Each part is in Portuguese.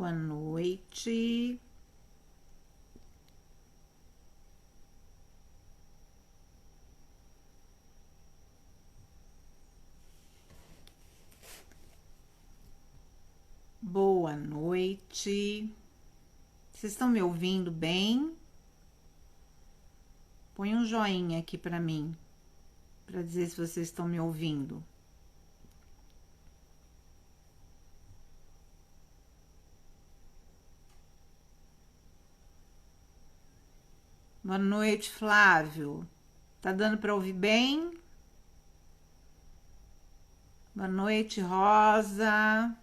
boa noite. Boa noite. Vocês estão me ouvindo bem? Põe um joinha aqui para mim, para dizer se vocês estão me ouvindo. Boa noite, Flávio. Tá dando para ouvir bem? Boa noite, Rosa.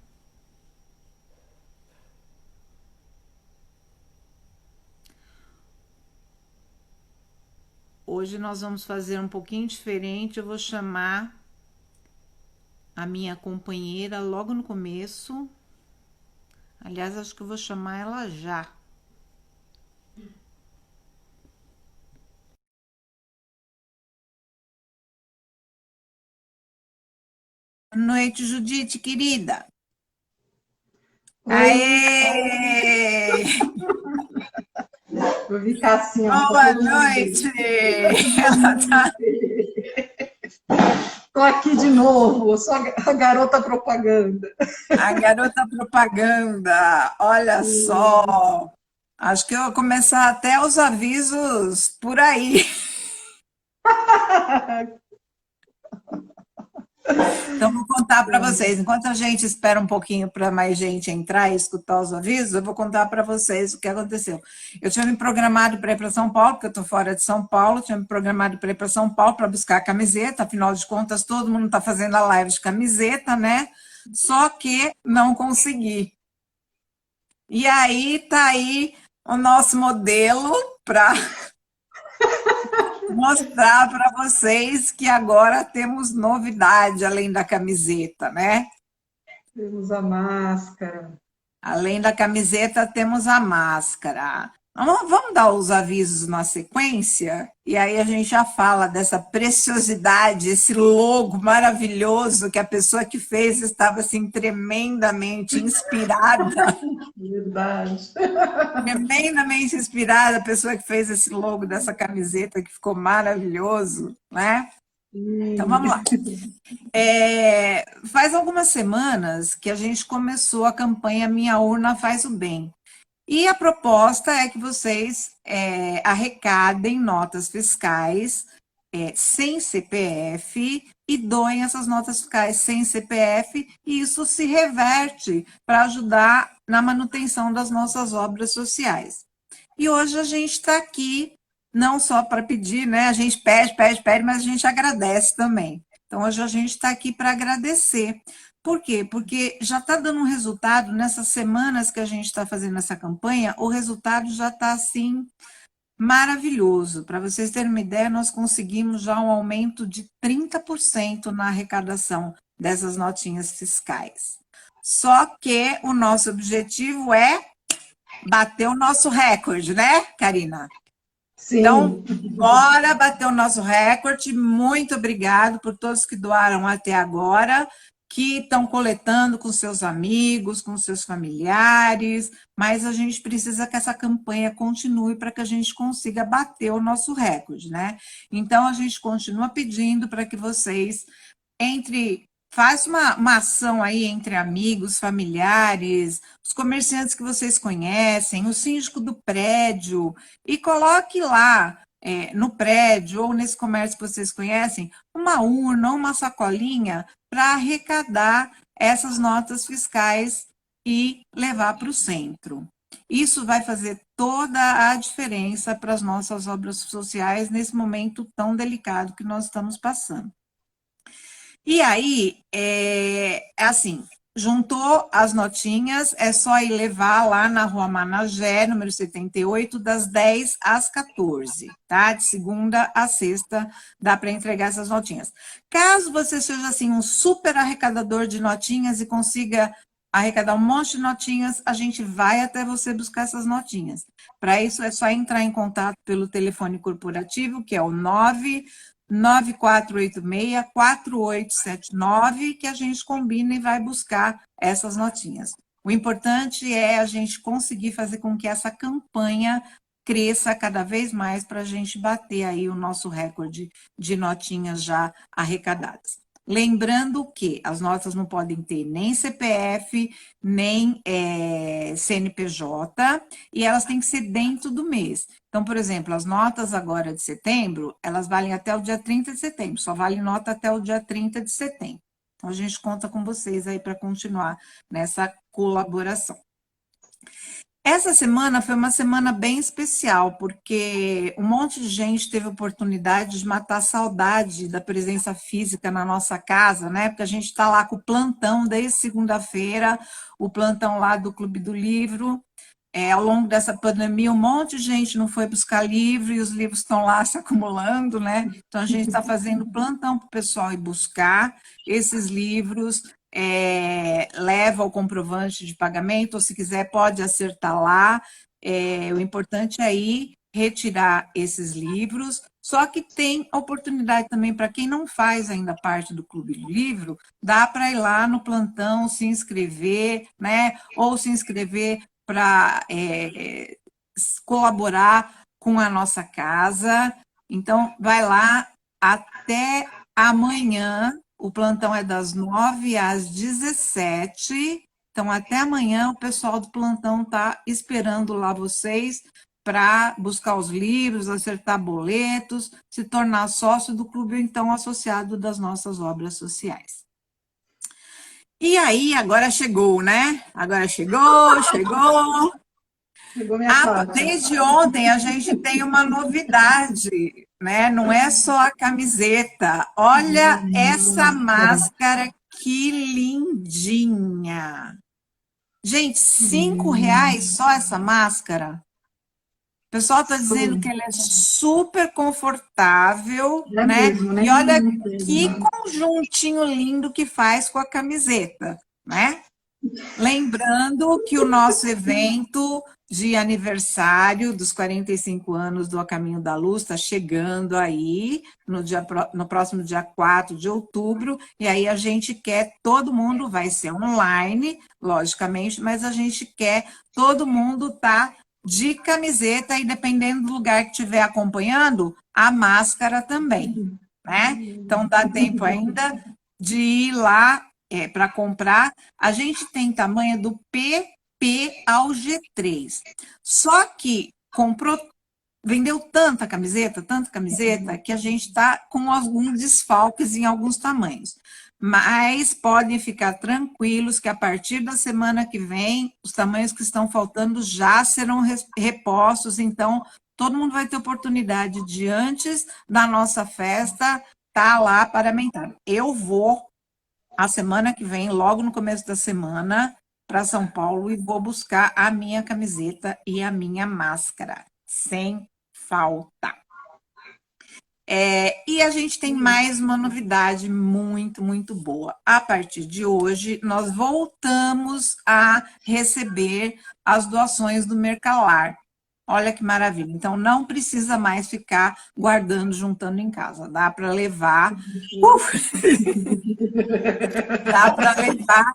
Hoje nós vamos fazer um pouquinho diferente. Eu vou chamar a minha companheira logo no começo. Aliás, acho que eu vou chamar ela já. Boa noite, Judite, querida. Oi. Aê! Vou ficar assim, ó. Boa noite! Ela tá... Tô aqui de novo, sou a garota propaganda. A garota propaganda, olha só. Acho que eu vou começar até os avisos por aí. Então, vou contar para vocês. Enquanto a gente espera um pouquinho para mais gente entrar e escutar os avisos, eu vou contar para vocês o que aconteceu. Eu tinha me programado para ir para São Paulo, porque eu estou fora de São Paulo, tinha me programado para ir para São Paulo para buscar a camiseta, afinal de contas, todo mundo está fazendo a live de camiseta, né? Só que não consegui. E aí, tá aí o nosso modelo para mostrar para vocês que agora temos novidade além da camiseta, né? Temos a máscara. Além da camiseta, temos a máscara. Vamos dar os avisos na sequência? E aí a gente já fala dessa preciosidade, esse logo maravilhoso que a pessoa que fez estava assim tremendamente inspirada. Verdade. Tremendamente inspirada, a pessoa que fez esse logo dessa camiseta que ficou maravilhoso, né? Então vamos lá. Faz algumas semanas que a gente começou a campanha Minha Urna Faz o Bem. E a proposta é que vocês arrecadem notas fiscais sem CPF e doem essas notas fiscais sem CPF, e isso se reverte para ajudar na manutenção das nossas obras sociais. E hoje a gente está aqui não só para pedir, né? A gente pede, mas a gente agradece também. Então, hoje a gente está aqui para agradecer. Por quê? Porque já está dando um resultado, nessas semanas que a gente está fazendo essa campanha, o resultado já está, assim, maravilhoso. Para vocês terem uma ideia, nós conseguimos já um aumento de 30% na arrecadação dessas notinhas fiscais. Só que o nosso objetivo é bater o nosso recorde, né, Karina? Sim. Então, bora bater o nosso recorde. Muito obrigado por todos que doaram até agora, que estão coletando com seus amigos, com seus familiares, mas a gente precisa que essa campanha continue para que a gente consiga bater o nosso recorde, né? Então, a gente continua pedindo para que vocês faz uma ação aí entre amigos, familiares, os comerciantes que vocês conhecem, o síndico do prédio, e coloque lá no prédio ou nesse comércio que vocês conhecem, uma urna, uma sacolinha para arrecadar essas notas fiscais e levar para o centro. Isso vai fazer toda a diferença para as nossas obras sociais nesse momento tão delicado que nós estamos passando. E aí, assim, juntou as notinhas, é só ir levar lá na Rua Managé, número 78, das 10 às 14, tá? De segunda a sexta, dá para entregar essas notinhas. Caso você seja, assim, um super arrecadador de notinhas e consiga arrecadar um monte de notinhas, a gente vai até você buscar essas notinhas. Para isso, é só entrar em contato pelo telefone corporativo, que é o 9486-4879, que a gente combina e vai buscar essas notinhas. O importante é a gente conseguir fazer com que essa campanha cresça cada vez mais para a gente bater aí o nosso recorde de notinhas já arrecadadas. Lembrando que as notas não podem ter nem CPF, nem CNPJ, e elas têm que ser dentro do mês. Então, por exemplo, as notas agora de setembro, elas valem até o dia 30 de setembro, só vale nota até o dia 30 de setembro. Então, a gente conta com vocês aí para continuar nessa colaboração. Essa semana foi uma semana bem especial, porque um monte de gente teve oportunidade de matar a saudade da presença física na nossa casa, né? Porque a gente está lá com o plantão desde segunda-feira, o plantão lá do Clube do Livro. Ao longo dessa pandemia, um monte de gente não foi buscar livro e os livros estão lá se acumulando, né? Então, a gente está fazendo plantão para o pessoal ir buscar esses livros, leva o comprovante de pagamento, ou se quiser pode acertar lá. O importante é ir retirar esses livros, só que tem oportunidade também para quem não faz ainda parte do Clube do Livro, dá para ir lá no plantão, se inscrever, né? Ou se inscrever para colaborar com a nossa casa. Então, vai lá até amanhã. O plantão é das 9 às 17. Então, até amanhã, o pessoal do plantão está esperando lá vocês para buscar os livros, acertar boletos, se tornar sócio do clube ou então associado das nossas obras sociais. E aí, agora chegou, né? Agora chegou. Chegou minha parte. Desde ontem a gente tem uma novidade, né? Não é só a camiseta. Olha essa máscara, que lindinha. Gente, R$ 5 só essa máscara? O pessoal está dizendo que ela é super confortável, né? Mesmo, né? E olha que conjuntinho lindo que faz com a camiseta, né? Lembrando que o nosso evento de aniversário dos 45 anos do A Caminho da Luz está chegando aí no próximo dia 4 de outubro, e aí a gente quer, todo mundo vai ser online, logicamente, mas a gente quer todo mundo tá de camiseta e dependendo do lugar que estiver acompanhando, a máscara também, né? Então dá tempo ainda de ir lá para comprar. A gente tem tamanho do PP ao G3. Só que vendeu tanta camiseta, que a gente está com alguns desfalques em alguns tamanhos. Mas podem ficar tranquilos que a partir da semana que vem, os tamanhos que estão faltando já serão repostos, então todo mundo vai ter oportunidade de, antes da nossa festa, estar lá paramentado. Eu vou a semana que vem, logo no começo da semana, para São Paulo e vou buscar a minha camiseta e a minha máscara, sem falta. E a gente tem mais uma novidade muito, muito boa. A partir de hoje, nós voltamos a receber as doações do Mercalar. Olha que maravilha. Então, não precisa mais ficar guardando, juntando em casa. Dá para levar. Dá para levar.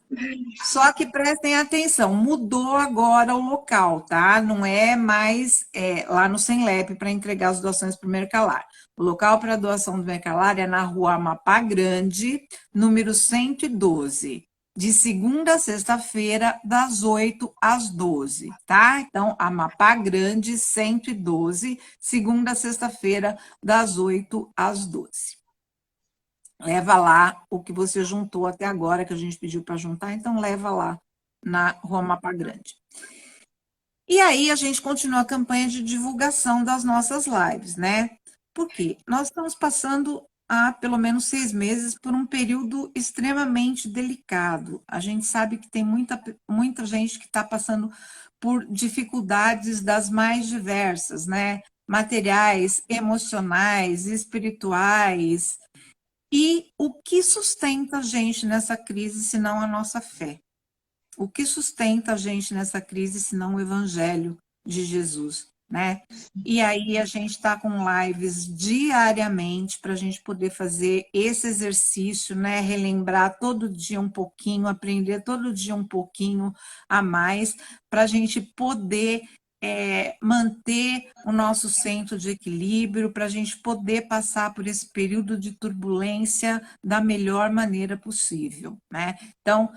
Só que prestem atenção, mudou agora o local, tá? Não é mais lá no Semlep para entregar as doações para o Mercalar. O local para doação do Mercalar é na rua Amapá Grande, número 112. De segunda a sexta-feira, das 8 às 12, tá? Então, Amapá Grande, 112, segunda a sexta-feira, das 8 às 12. Leva lá o que você juntou até agora, que a gente pediu para juntar, então leva lá na Rua Amapá Grande. E aí a gente continua a campanha de divulgação das nossas lives, né? Por quê? Nós estamos passando há pelo menos 6 meses por um período extremamente delicado. A gente sabe que tem muita gente que está passando por dificuldades das mais diversas, né? Materiais, emocionais, espirituais. E o que sustenta a gente nessa crise, senão a nossa fé? O que sustenta a gente nessa crise, senão o Evangelho de Jesus? né? E aí a gente está com lives diariamente para a gente poder fazer esse exercício, né? Relembrar todo dia um pouquinho, aprender todo dia um pouquinho a mais, para a gente poder manter o nosso centro de equilíbrio, para a gente poder passar por esse período de turbulência da melhor maneira possível, né? Então,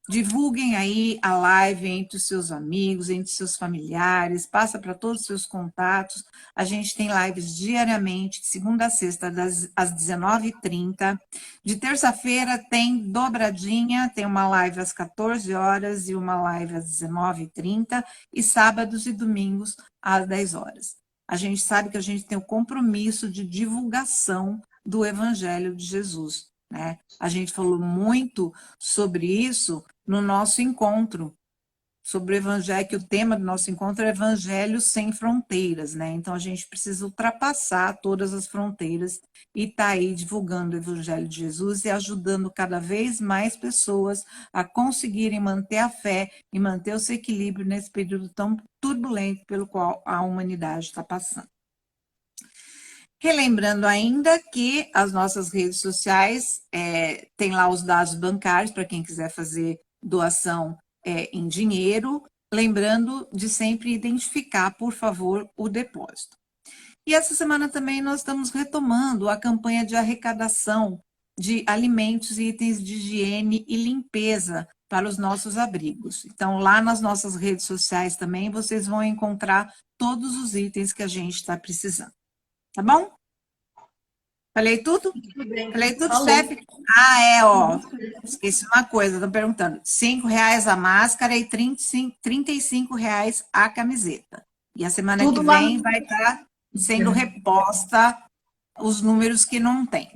divulguem aí a live entre os seus amigos, entre os seus familiares, passa para todos os seus contatos. A gente tem lives diariamente, de segunda a sexta, às 19h30. De terça-feira tem dobradinha, tem uma live às 14 horas e uma live às 19h30, e sábados e domingos às 10 horas. A gente sabe que a gente tem o compromisso de divulgação do Evangelho de Jesus, né? A gente falou muito sobre isso no nosso encontro, sobre o Evangelho, que o tema do nosso encontro é Evangelho sem fronteiras, né? Então a gente precisa ultrapassar todas as fronteiras e tá aí divulgando o Evangelho de Jesus e ajudando cada vez mais pessoas a conseguirem manter a fé e manter o seu equilíbrio nesse período tão turbulento pelo qual a humanidade está passando. Relembrando ainda que as nossas redes sociais tem lá os dados bancários para quem quiser fazer doação em dinheiro, lembrando de sempre identificar, por favor, o depósito. E essa semana também nós estamos retomando a campanha de arrecadação de alimentos e itens de higiene e limpeza para os nossos abrigos. Então, lá nas nossas redes sociais também, vocês vão encontrar todos os itens que a gente está precisando. Tá bom? Falei tudo? Falei tudo, chefe? Esqueci uma coisa, estão perguntando. R$5 a máscara e R$35 a camiseta. E a semana tudo que vem vai estar sendo reposta os números que não tem.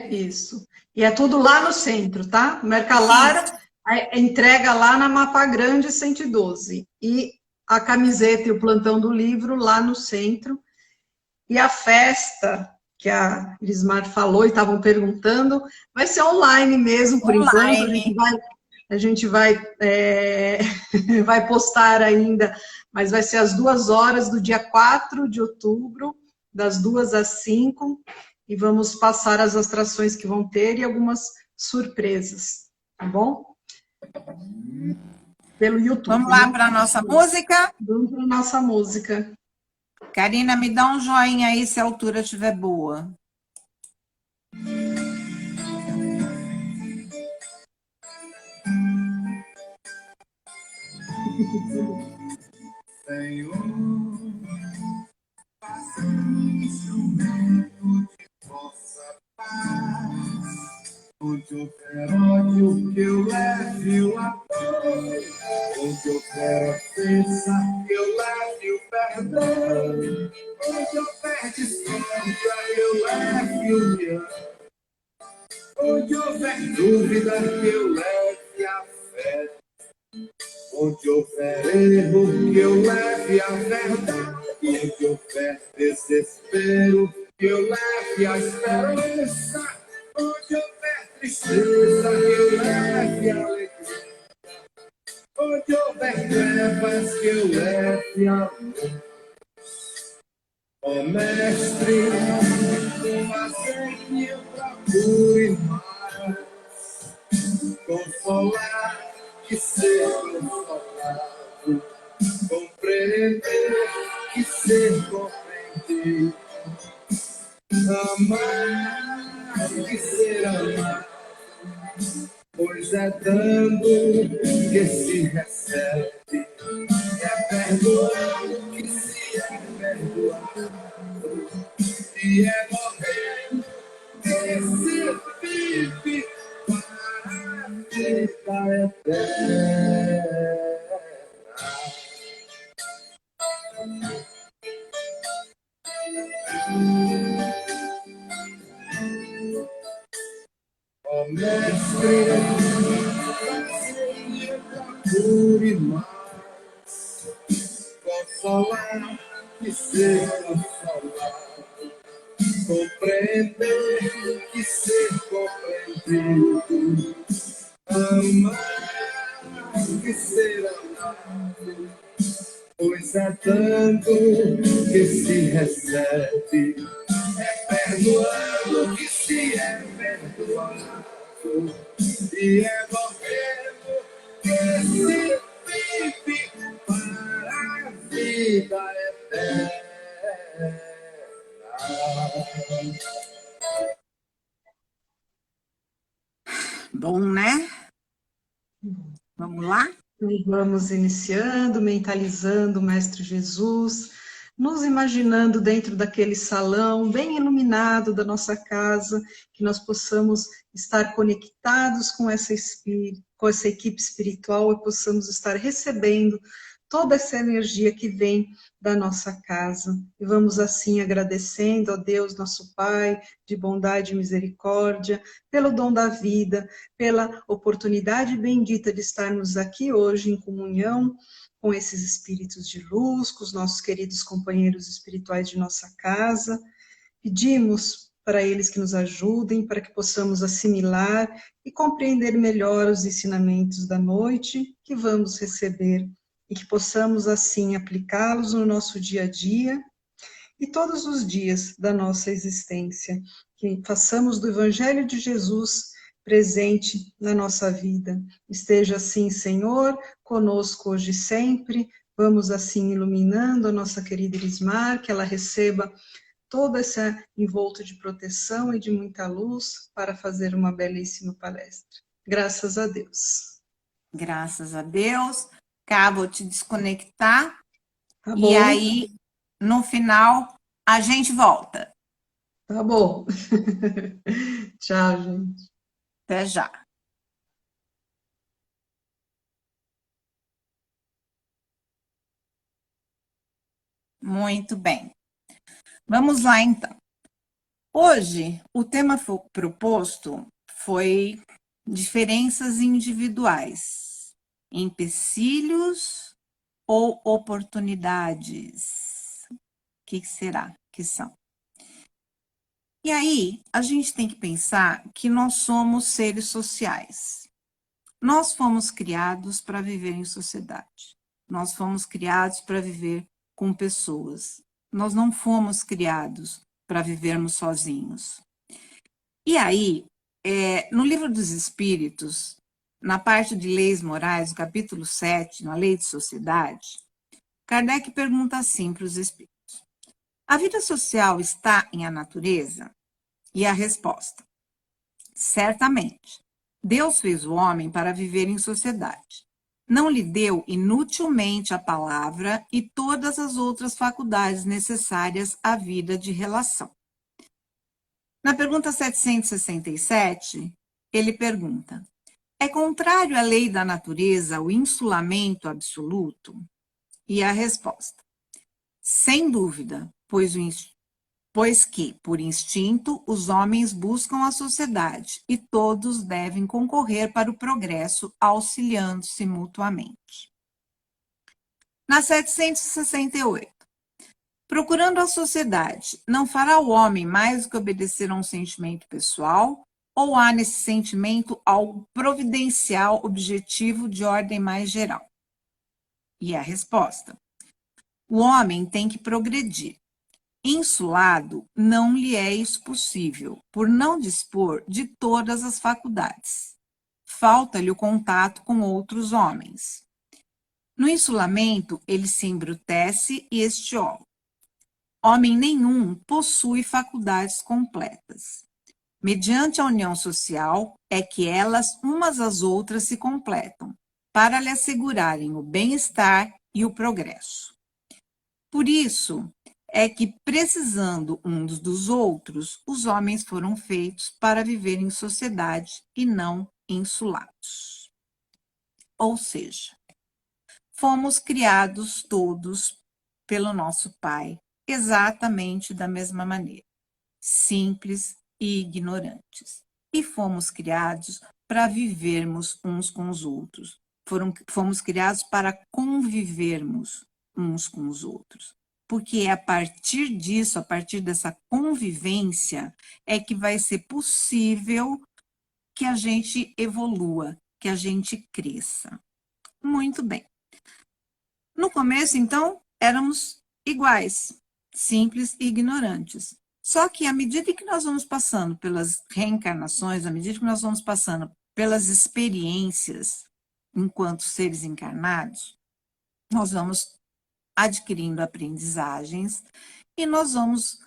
Isso. E é tudo lá no centro, tá? Mercalara entrega lá na Mapa Grande 112. E a camiseta e o plantão do livro lá no centro. E a festa que a Irismar falou e estavam perguntando, vai ser online mesmo, por enquanto. A gente vai vai postar ainda, mas vai ser às 2 horas do dia 4 de outubro, das 2 às 5, e vamos passar as atrações que vão ter e algumas surpresas, tá bom? Pelo YouTube. Vamos lá para a nossa música? Vamos para a nossa música. Karina, me dá um joinha aí se a altura estiver boa. Senhor, faça um instrumento de vossa paz. Onde houver ódio, que eu leve o amor. Onde houver ofensa, que eu leve o perdão. Onde houver discórdia, eu leve união. Onde houver dúvida, que eu leve a fé. Onde houver erro, que eu leve a verdade. Onde houver desespero, que eu leve a esperança. Onde houver tristeza, que eu leve a alegria. Onde houver trevas, que eu leve a luz. Ó Mestre, fazer que eu procure mais consolar, que ser consolado, compreender, que ser compreendido, amar, que ser amado, pois é dando que se recebe, é perdoando que se é perdoado, e é morrendo que se vive para a vida eterna. Ó Mestre, fazer procure mais consolar que ser consolado, compreender que ser compreendido, amar que ser amado, pois é tanto que se recebe, é perdoando que se é perdoado, e é morrendo que se vive para a vida eterna. Bom, né? Vamos lá? Vamos iniciando, mentalizando o Mestre Jesus, nos imaginando dentro daquele salão bem iluminado da nossa casa, que nós possamos estar conectados com com essa equipe espiritual e possamos estar recebendo toda essa energia que vem da nossa casa. E vamos assim agradecendo a Deus, nosso Pai, de bondade e misericórdia, pelo dom da vida, pela oportunidade bendita de estarmos aqui hoje em comunhão com esses espíritos de luz, com os nossos queridos companheiros espirituais de nossa casa. Pedimos para eles que nos ajudem, para que possamos assimilar e compreender melhor os ensinamentos da noite que vamos receber e que possamos assim aplicá-los no nosso dia a dia e todos os dias da nossa existência, que façamos do Evangelho de Jesus presente na nossa vida. Esteja assim, Senhor, conosco hoje e sempre. Vamos assim iluminando a nossa querida Elismar, que ela receba todo esse envolto de proteção e de muita luz para fazer uma belíssima palestra. Graças a Deus. Graças a Deus. Cá, vou te desconectar. Tá E bom. aí, no final, a gente volta. Tá bom. Tchau, gente. Até já. Muito bem. Vamos lá, então. Hoje, o tema proposto foi diferenças individuais, empecilhos ou oportunidades. O que será que são? E aí, a gente tem que pensar que nós somos seres sociais. Nós fomos criados para viver em sociedade. Nós fomos criados para viver com pessoas. Nós não fomos criados para vivermos sozinhos. E aí, no Livro dos Espíritos, na parte de leis morais, no capítulo 7, na lei de sociedade, Kardec pergunta assim para os espíritos: a vida social está em a natureza? E a resposta: certamente. Deus fez o homem para viver em sociedade. Não lhe deu inutilmente a palavra e todas as outras faculdades necessárias à vida de relação. Na pergunta 767, ele pergunta: é contrário à lei da natureza o insulamento absoluto? E a resposta: sem dúvida, pois que, por instinto, os homens buscam a sociedade e todos devem concorrer para o progresso, auxiliando-se mutuamente. Na 768, procurando a sociedade, não fará o homem mais do que obedecer a um sentimento pessoal, ou há nesse sentimento algo providencial, objetivo de ordem mais geral? E a resposta: o homem tem que progredir. Insulado, não lhe é isso possível, por não dispor de todas as faculdades. Falta-lhe o contato com outros homens. No insulamento, ele se embrutece e estiola. Homem nenhum possui faculdades completas. Mediante a união social, é que elas umas às outras se completam, para lhe assegurarem o bem-estar e o progresso. Por isso, é que, precisando uns dos outros, os homens foram feitos para viver em sociedade e não insulados. Ou seja, fomos criados todos pelo nosso Pai, exatamente da mesma maneira, simples e ignorantes. E fomos criados para vivermos uns com os outros. Fomos criados para convivermos uns com os outros. Porque é a partir disso, a partir dessa convivência, é que vai ser possível que a gente evolua, que a gente cresça. Muito bem. No começo, então, éramos iguais, simples e ignorantes. Só que à medida que nós vamos passando pelas reencarnações, à medida que nós vamos passando pelas experiências enquanto seres encarnados, nós vamos adquirindo aprendizagens e nós vamos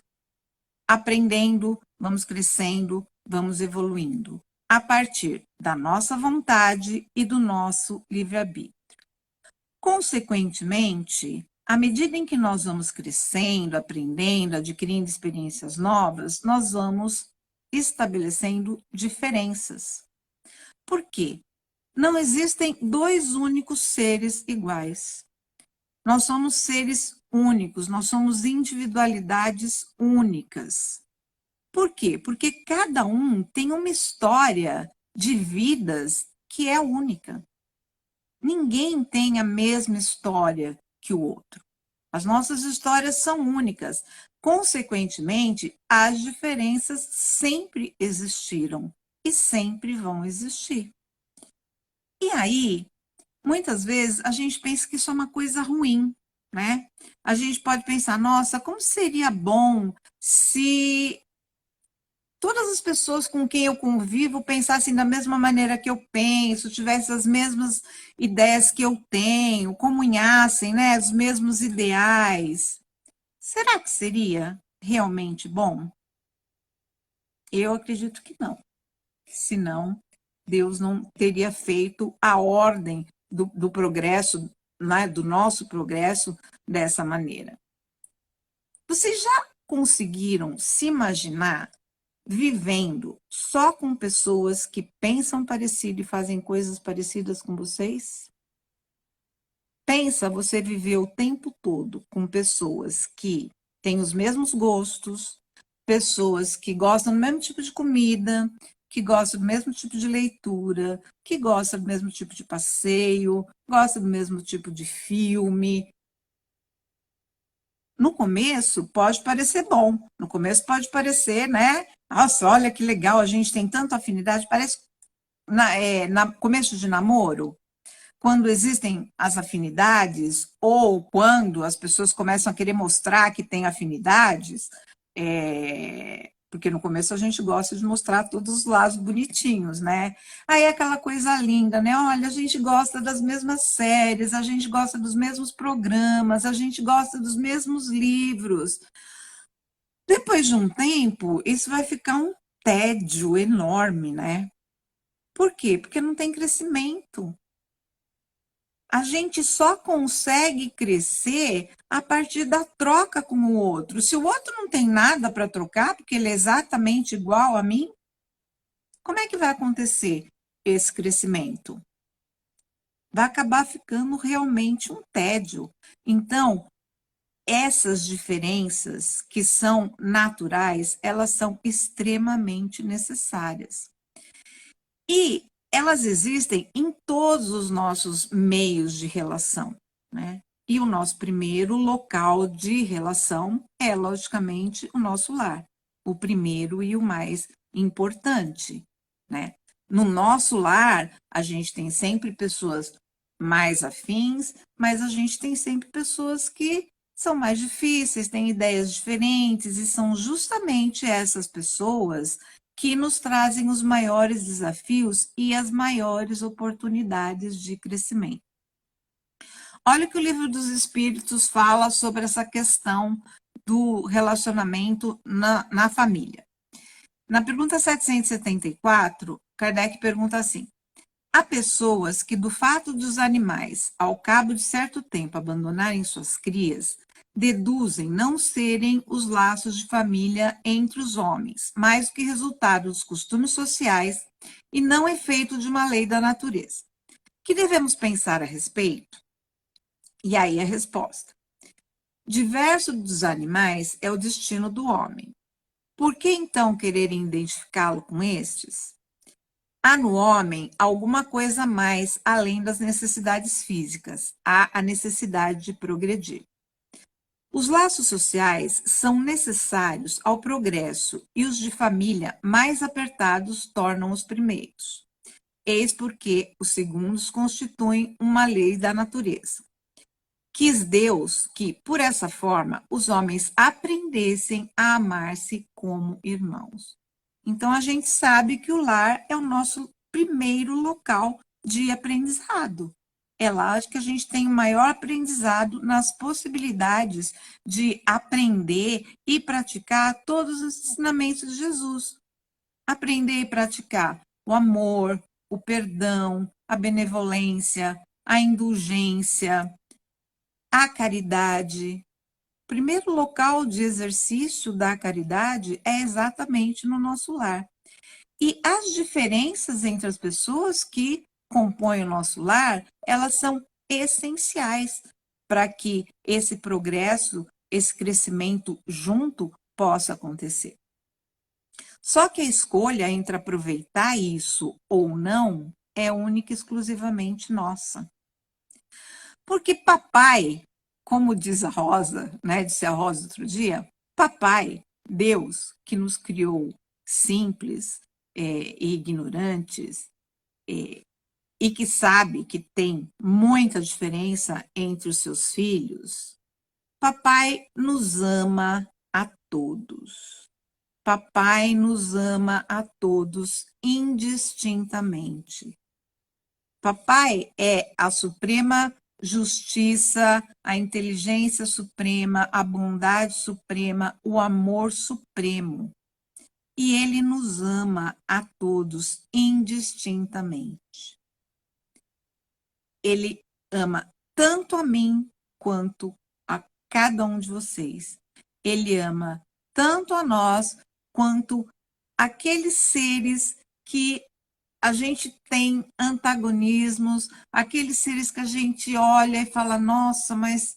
aprendendo, vamos crescendo, vamos evoluindo a partir da nossa vontade e do nosso livre-arbítrio. Consequentemente, à medida em que nós vamos crescendo, aprendendo, adquirindo experiências novas, nós vamos estabelecendo diferenças. Por quê? Não existem dois únicos seres iguais. Nós somos seres únicos, nós somos individualidades únicas. Por quê? Porque cada um tem uma história de vidas que é única. Ninguém tem a mesma história que o outro. As nossas histórias são únicas. Consequentemente, as diferenças sempre existiram e sempre vão existir. E aí, muitas vezes, a gente pensa que isso é uma coisa ruim, né? A gente pode pensar, nossa, como seria bom se todas as pessoas com quem eu convivo pensassem da mesma maneira que eu penso, tivessem as mesmas ideias que eu tenho, comunhassem, né, os mesmos ideais. Será que seria realmente bom? Eu acredito que não. Senão, Deus não teria feito a ordem do progresso, né, do nosso progresso dessa maneira. Vocês já conseguiram se imaginar vivendo só com pessoas que pensam parecido e fazem coisas parecidas com vocês? Pensa você viver o tempo todo com pessoas que têm os mesmos gostos, pessoas que gostam do mesmo tipo de comida, que gostam do mesmo tipo de leitura, que gostam do mesmo tipo de passeio, gostam do mesmo tipo de filme. No começo pode parecer bom, no começo pode parecer, né? Nossa, olha que legal, a gente tem tanta afinidade. Parece na começo de namoro, quando existem as afinidades, ou quando as pessoas começam a querer mostrar que têm afinidades, porque no começo a gente gosta de mostrar todos os lados bonitinhos, né? Aí é aquela coisa linda, né? Olha, a gente gosta das mesmas séries, a gente gosta dos mesmos programas, a gente gosta dos mesmos livros. Depois de um tempo, isso vai ficar um tédio enorme, né? Por quê? Porque não tem crescimento. A gente só consegue crescer a partir da troca com o outro. Se o outro não tem nada para trocar, porque ele é exatamente igual a mim, como é que vai acontecer esse crescimento? Vai acabar ficando realmente um tédio. Então, essas diferenças que são naturais, elas são extremamente necessárias. E elas existem em todos os nossos meios de relação, né? E o nosso primeiro local de relação é, logicamente, o nosso lar. O primeiro e o mais importante, né? No nosso lar, a gente tem sempre pessoas mais afins, mas a gente tem sempre pessoas que são mais difíceis, têm ideias diferentes, e são justamente essas pessoas que nos trazem os maiores desafios e as maiores oportunidades de crescimento. Olha o que o Livro dos Espíritos fala sobre essa questão do relacionamento na família. Na pergunta 774, Kardec pergunta assim: há pessoas que, do fato dos animais, ao cabo de certo tempo, abandonarem suas crias, deduzem não serem os laços de família entre os homens, mais do que resultado dos costumes sociais e não efeito de uma lei da natureza. Que devemos pensar a respeito? E aí a resposta: diverso dos animais é o destino do homem. Por que então quererem identificá-lo com estes? Há no homem alguma coisa a mais além das necessidades físicas. Há a necessidade de progredir. Os laços sociais são necessários ao progresso e os de família mais apertados tornam os primeiros. Eis porque os segundos constituem uma lei da natureza. Quis Deus que, por essa forma, os homens aprendessem a amar-se como irmãos. Então, a gente sabe que o lar é o nosso primeiro local de aprendizado. É lá que a gente tem o maior aprendizado nas possibilidades de aprender e praticar todos os ensinamentos de Jesus. Aprender e praticar o amor, o perdão, a benevolência, a indulgência, a caridade. O primeiro local de exercício da caridade é exatamente no nosso lar. E as diferenças entre as pessoas que compõem o nosso lar, elas são essenciais para que esse progresso, esse crescimento junto possa acontecer. Só que a escolha entre aproveitar isso ou não é única e exclusivamente nossa. Porque papai, como diz a Rosa, né, disse a Rosa outro dia, papai, Deus, que nos criou simples e ignorantes, e que sabe que tem muita diferença entre os seus filhos, papai nos ama a todos. Papai nos ama a todos indistintamente. Papai é a suprema justiça, a inteligência suprema, a bondade suprema, o amor supremo. E ele nos ama a todos indistintamente. Ele ama tanto a mim quanto a cada um de vocês. Ele ama tanto a nós quanto aqueles seres que a gente tem antagonismos, aqueles seres que a gente olha e fala, nossa, mas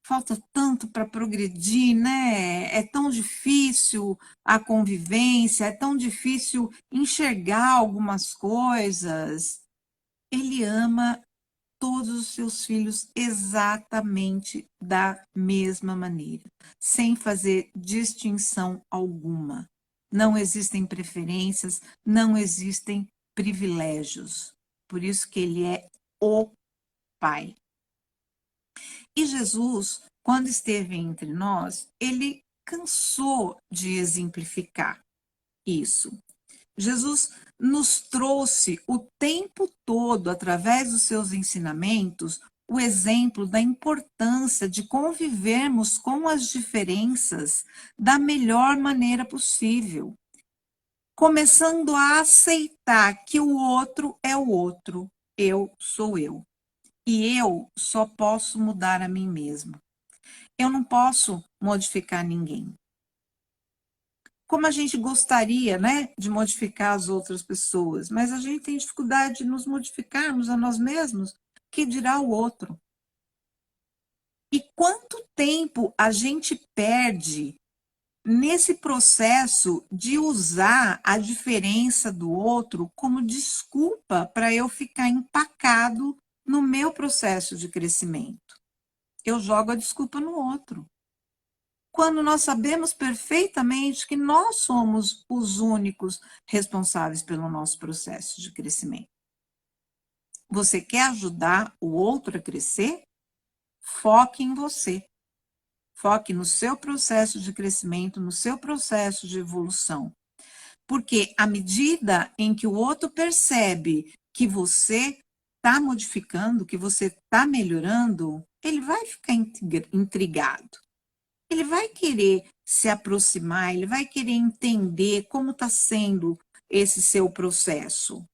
falta tanto para progredir, né? É tão difícil a convivência, é tão difícil enxergar algumas coisas. Ele ama todos os seus filhos exatamente da mesma maneira, sem fazer distinção alguma. Não existem preferências, não existem privilégios. Por isso que ele é o Pai. E Jesus, quando esteve entre nós, ele cansou de exemplificar isso. Jesus nos trouxe o tempo todo, através dos seus ensinamentos, o exemplo da importância de convivermos com as diferenças da melhor maneira possível, começando a aceitar que o outro é o outro, eu sou eu. E eu só posso mudar a mim mesmo. Eu não posso modificar ninguém. Como a gente gostaria, né, de modificar as outras pessoas, mas a gente tem dificuldade de nos modificarmos a nós mesmos, que dirá o outro. E quanto tempo a gente perde nesse processo de usar a diferença do outro como desculpa para eu ficar empacado no meu processo de crescimento. Eu jogo a desculpa no outro. Quando nós sabemos perfeitamente que nós somos os únicos responsáveis pelo nosso processo de crescimento. Você quer ajudar o outro a crescer? Foque em você. Foque no seu processo de crescimento, no seu processo de evolução. Porque à medida em que o outro percebe que você está modificando, que você está melhorando, ele vai ficar intrigado. Ele vai querer se aproximar, ele vai querer entender como está sendo esse seu processo.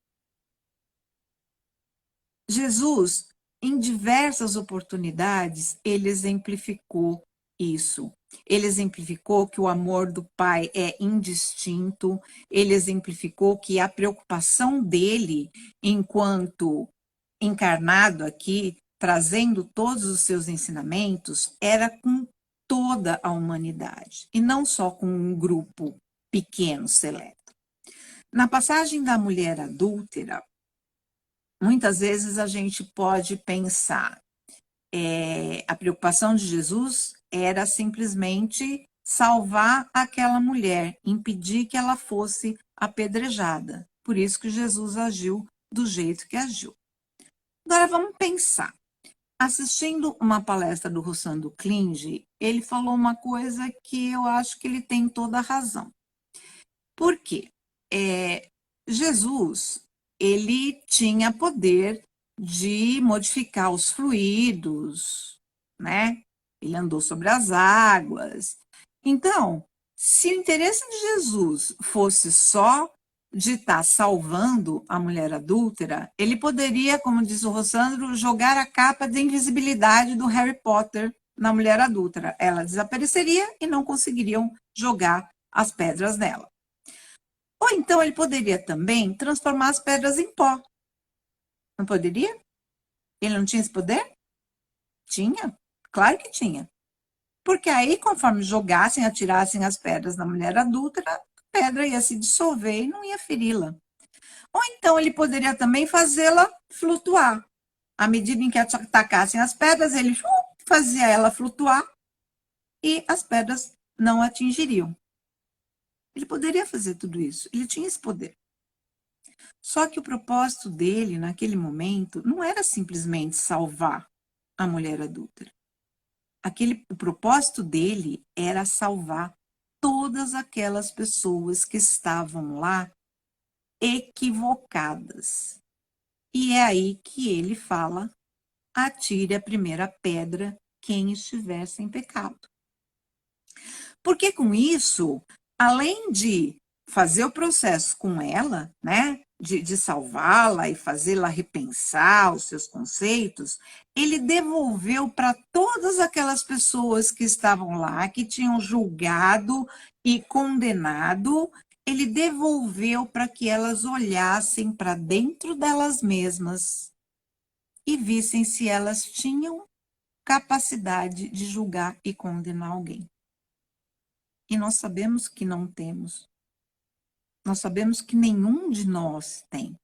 Jesus, em diversas oportunidades, ele exemplificou isso. Ele exemplificou que o amor do Pai é indistinto, ele exemplificou que a preocupação dele, enquanto encarnado aqui, trazendo todos os seus ensinamentos, era com toda a humanidade, e não só com um grupo pequeno, seleto. Na passagem da mulher adúltera, muitas vezes a gente pode pensar, a preocupação de Jesus era simplesmente salvar aquela mulher, impedir que ela fosse apedrejada. Por isso que Jesus agiu do jeito que agiu. Agora vamos pensar. Assistindo uma palestra do Russando Klinge, ele falou uma coisa que eu acho que ele tem toda a razão. Por quê? Jesus, ele tinha poder de modificar os fluidos, né? Ele andou sobre as águas. Então, se o interesse de Jesus fosse só de estar salvando a mulher adúltera, ele poderia, como diz o Rossandro, jogar a capa de invisibilidade do Harry Potter na mulher adúltera. Ela desapareceria e não conseguiriam jogar as pedras nela. Ou então ele poderia também transformar as pedras em pó. Não poderia? Ele não tinha esse poder? Tinha, claro que tinha. Porque aí, conforme jogassem, atirassem as pedras na mulher adúltera, a pedra ia se dissolver e não ia feri-la. Ou então ele poderia também fazê-la flutuar. À medida em que atacassem as pedras, ele fazia ela flutuar e as pedras não atingiriam. Ele poderia fazer tudo isso, ele tinha esse poder. Só que o propósito dele, naquele momento, não era simplesmente salvar a mulher adúltera. O propósito dele era salvar todas aquelas pessoas que estavam lá equivocadas. E é aí que ele fala: atire a primeira pedra quem estiver sem pecado. Porque com isso, além de fazer o processo com ela, né, de salvá-la e fazê-la repensar os seus conceitos, ele devolveu para todas aquelas pessoas que estavam lá, que tinham julgado e condenado, ele devolveu para que elas olhassem para dentro delas mesmas e vissem se elas tinham capacidade de julgar e condenar alguém. E nós sabemos que não temos. Nós sabemos que nenhum de nós tem.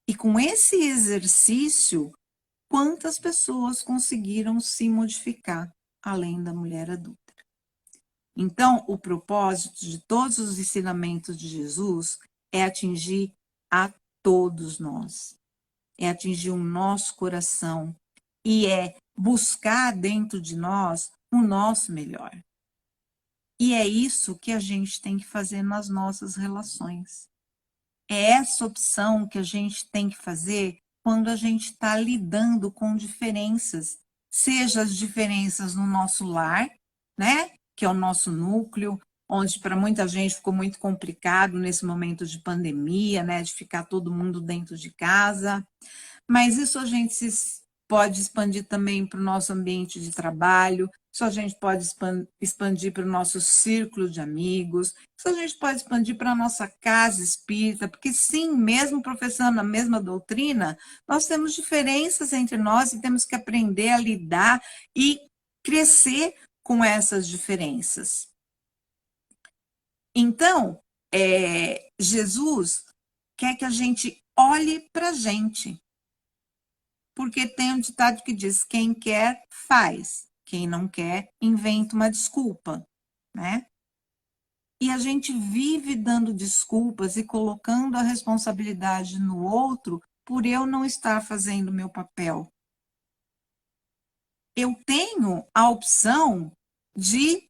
E com esse exercício, quantas pessoas conseguiram se modificar além da mulher adúltera? Então, o propósito de todos os ensinamentos de Jesus é atingir a todos nós. É atingir o nosso coração e é buscar dentro de nós o nosso melhor. E é isso que a gente tem que fazer nas nossas relações. É essa opção que a gente tem que fazer quando a gente está lidando com diferenças, seja as diferenças no nosso lar, né, que é o nosso núcleo, onde para muita gente ficou muito complicado nesse momento de pandemia, né, de ficar todo mundo dentro de casa, mas isso a gente pode expandir também para o nosso ambiente de trabalho, isso a gente pode expandir para o nosso círculo de amigos, isso a gente pode expandir para a nossa casa espírita, porque sim, mesmo professando a mesma doutrina, nós temos diferenças entre nós e temos que aprender a lidar e crescer com essas diferenças. Então, Jesus quer que a gente olhe para a gente, porque tem um ditado que diz: quem quer, faz. Quem não quer, inventa uma desculpa, né? E a gente vive dando desculpas e colocando a responsabilidade no outro por eu não estar fazendo o meu papel. Eu tenho a opção de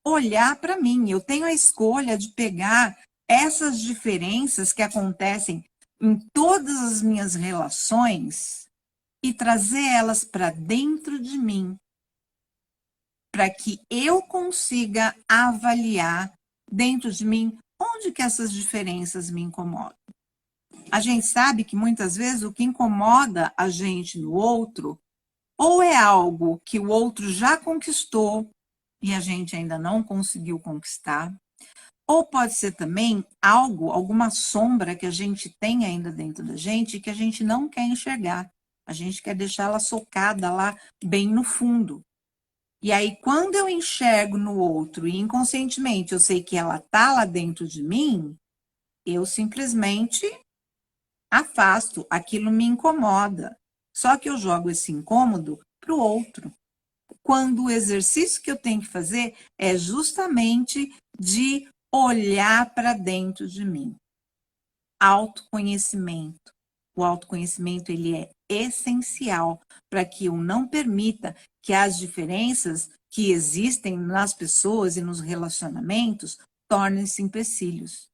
olhar para mim, eu tenho a escolha de pegar essas diferenças que acontecem em todas as minhas relações e trazer elas para dentro de mim, para que eu consiga avaliar dentro de mim onde que essas diferenças me incomodam. A gente sabe que muitas vezes o que incomoda a gente no outro ou é algo que o outro já conquistou e a gente ainda não conseguiu conquistar, ou pode ser também alguma sombra que a gente tem ainda dentro da gente e que a gente não quer enxergar. A gente quer deixá-la socada lá bem no fundo. E aí, quando eu enxergo no outro e inconscientemente eu sei que ela está lá dentro de mim, eu simplesmente afasto, aquilo me incomoda. Só que eu jogo esse incômodo para o outro. Quando o exercício que eu tenho que fazer é justamente de olhar para dentro de mim. Autoconhecimento. O autoconhecimento, ele é essencial para que eu não permita que as diferenças que existem nas pessoas e nos relacionamentos tornem-se empecilhos.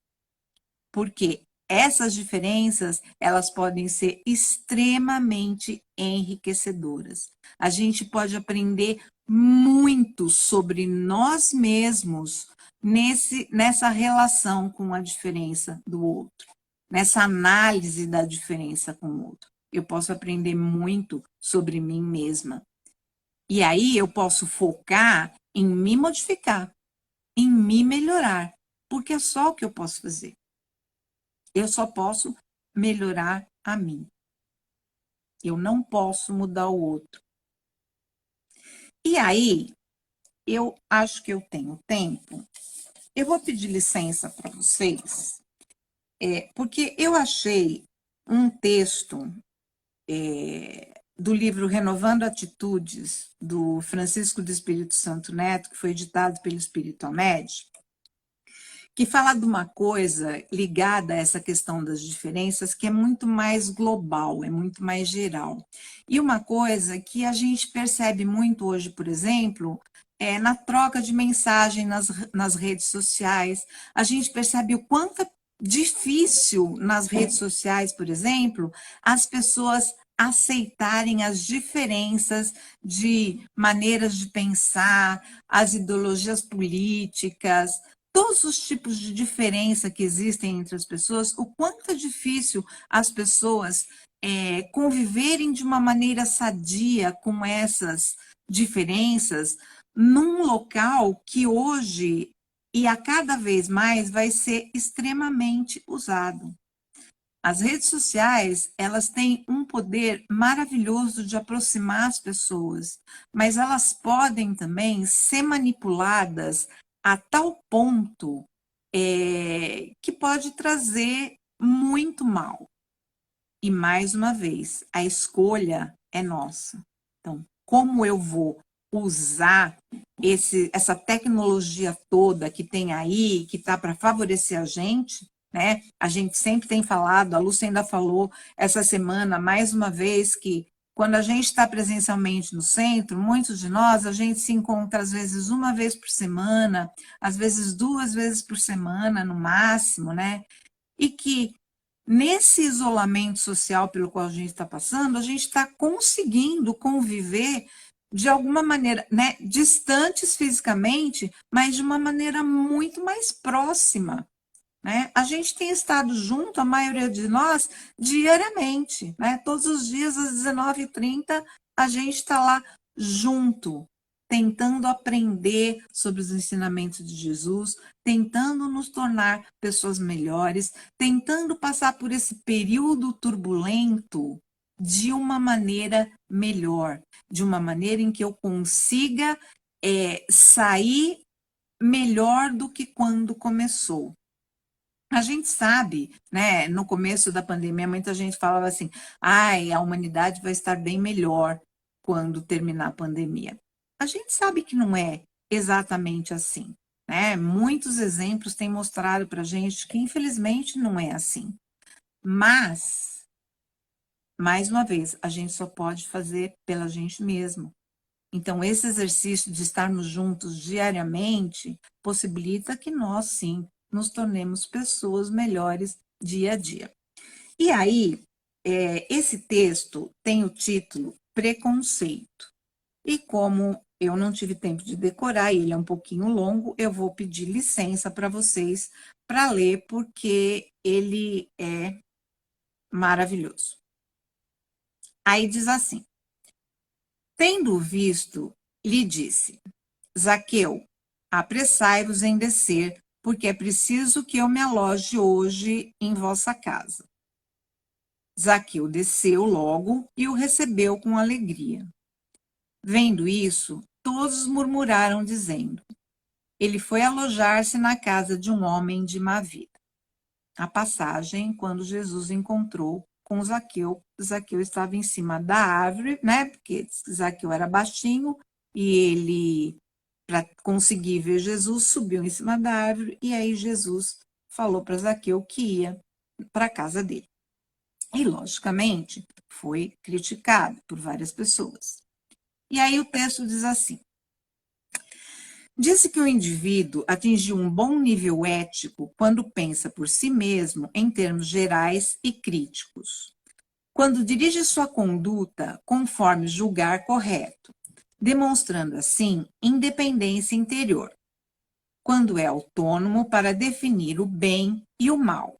Porque essas diferenças, elas podem ser extremamente enriquecedoras. A gente pode aprender muito sobre nós mesmos nessa relação com a diferença do outro, nessa análise da diferença com o outro. Eu posso aprender muito sobre mim mesma. E aí eu posso focar em me modificar, em me melhorar, porque é só o que eu posso fazer. Eu só posso melhorar a mim. Eu não posso mudar o outro. E aí, eu acho que eu tenho tempo. Eu vou pedir licença para vocês, porque eu achei um texto do livro Renovando Atitudes, do Francisco do Espírito Santo Neto, que foi editado pelo Espírito Médio, que fala de uma coisa ligada a essa questão das diferenças que é muito mais global, é muito mais geral. E uma coisa que a gente percebe muito hoje, por exemplo, é na troca de mensagem nas redes sociais. A gente percebe o quanto é difícil nas redes sociais, por exemplo, as pessoas aceitarem as diferenças de maneiras de pensar, as ideologias políticas, todos os tipos de diferença que existem entre as pessoas, o quanto é difícil as pessoas conviverem de uma maneira sadia com essas diferenças num local que hoje e a cada vez mais vai ser extremamente usado. As redes sociais, elas têm um poder maravilhoso de aproximar as pessoas, mas elas podem também ser manipuladas a tal ponto que pode trazer muito mal. E, mais uma vez, a escolha é nossa. Então, como eu vou usar essa tecnologia toda que tem aí, que está para favorecer a gente, né? A gente sempre tem falado, a Lúcia ainda falou essa semana, mais uma vez, que quando a gente está presencialmente no centro, muitos de nós, a gente se encontra às vezes uma vez por semana, às vezes 2 vezes por semana, no máximo, né? E que nesse isolamento social pelo qual a gente está passando, a gente está conseguindo conviver de alguma maneira, né, distantes fisicamente, mas de uma maneira muito mais próxima. Né? A gente tem estado junto, a maioria de nós, diariamente. Né? Todos os dias, às 19h30, a gente está lá junto, tentando aprender sobre os ensinamentos de Jesus, tentando nos tornar pessoas melhores, tentando passar por esse período turbulento de uma maneira melhor, de uma maneira em que eu consiga sair melhor do que quando começou. A gente sabe, né, no começo da pandemia, muita gente falava assim, ai, a humanidade vai estar bem melhor quando terminar a pandemia. A gente sabe que não é exatamente assim, né? Muitos exemplos têm mostrado para a gente que, infelizmente, não é assim. Mas, mais uma vez, a gente só pode fazer pela gente mesmo. Então, esse exercício de estarmos juntos diariamente possibilita que nós, sim, nos tornemos pessoas melhores dia a dia. E aí, esse texto tem o título Preconceito. E como eu não tive tempo de decorar, ele é um pouquinho longo, eu vou pedir licença para vocês para ler, porque ele é maravilhoso. Aí diz assim: tendo visto, lhe disse, Zaqueu, apressai-vos em descer, porque é preciso que eu me aloje hoje em vossa casa. Zaqueu desceu logo e o recebeu com alegria. Vendo isso, todos murmuraram, dizendo, ele foi alojar-se na casa de um homem de má vida. A passagem, quando Jesus encontrou com Zaqueu, Zaqueu estava em cima da árvore, né? Porque Zaqueu era baixinho e ele, para conseguir ver Jesus, subiu em cima da árvore e aí Jesus falou para Zaqueu que ia para a casa dele. E, logicamente, foi criticado por várias pessoas. E aí o texto diz assim: disse que o indivíduo atingiu um bom nível ético quando pensa por si mesmo em termos gerais e críticos, quando dirige sua conduta conforme julgar correto, demonstrando assim independência interior, quando é autônomo para definir o bem e o mal,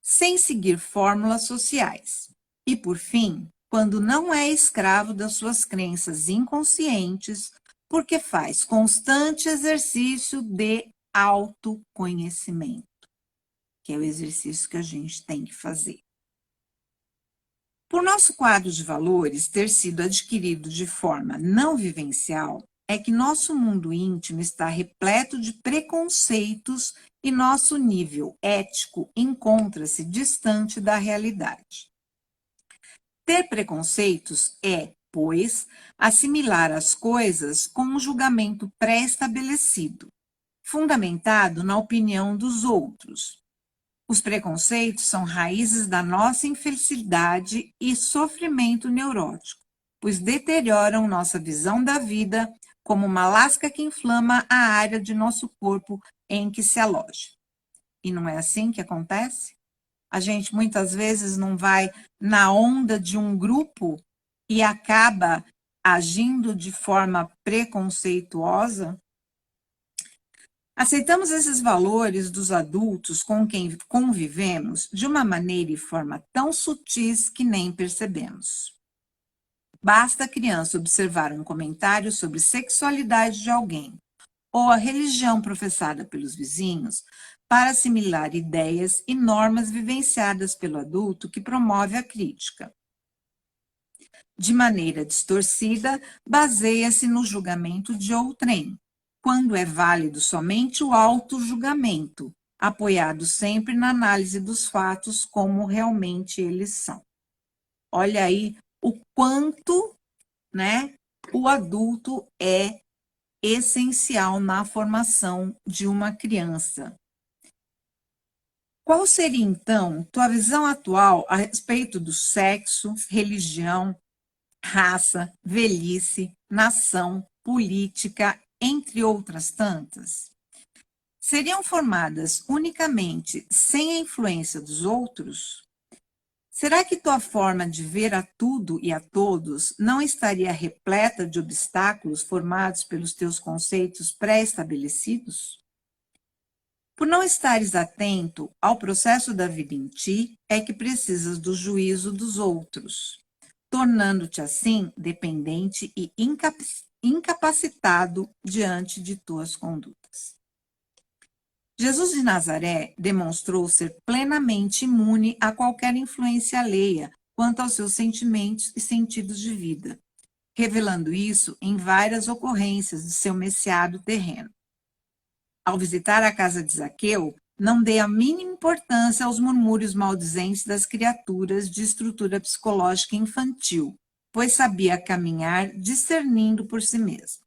sem seguir fórmulas sociais, e, por fim, quando não é escravo das suas crenças inconscientes, porque faz constante exercício de autoconhecimento, que é o exercício que a gente tem que fazer. Por nosso quadro de valores ter sido adquirido de forma não vivencial, é que nosso mundo íntimo está repleto de preconceitos e nosso nível ético encontra-se distante da realidade. Ter preconceitos é, pois, assimilar as coisas com um julgamento pré-estabelecido, fundamentado na opinião dos outros. Os preconceitos são raízes da nossa infelicidade e sofrimento neurótico, pois deterioram nossa visão da vida como uma lasca que inflama a área de nosso corpo em que se aloja. E não é assim que acontece? A gente muitas vezes não vai na onda de um grupo e acaba agindo de forma preconceituosa? Aceitamos esses valores dos adultos com quem convivemos de uma maneira e forma tão sutis que nem percebemos. Basta a criança observar um comentário sobre sexualidade de alguém ou a religião professada pelos vizinhos para assimilar ideias e normas vivenciadas pelo adulto que promove a crítica. De maneira distorcida, baseia-se no julgamento de outrem, quando é válido somente o auto-julgamento, apoiado sempre na análise dos fatos como realmente eles são. Olha aí o quanto, né, o adulto é essencial na formação de uma criança. Qual seria, então, tua visão atual a respeito do sexo, religião, raça, velhice, nação, política, entre outras tantas? Seriam formadas unicamente sem a influência dos outros? Será que tua forma de ver a tudo e a todos não estaria repleta de obstáculos formados pelos teus conceitos pré-estabelecidos? Por não estares atento ao processo da vida em ti, é que precisas do juízo dos outros, tornando-te assim dependente e incapacitado diante de tuas condutas. Jesus de Nazaré demonstrou ser plenamente imune a qualquer influência alheia quanto aos seus sentimentos e sentidos de vida, revelando isso em várias ocorrências de seu messiado terreno. Ao visitar a casa de Zaqueu, não dei a mínima importância aos murmúrios maldizentes das criaturas de estrutura psicológica infantil, pois sabia caminhar discernindo por si mesmo.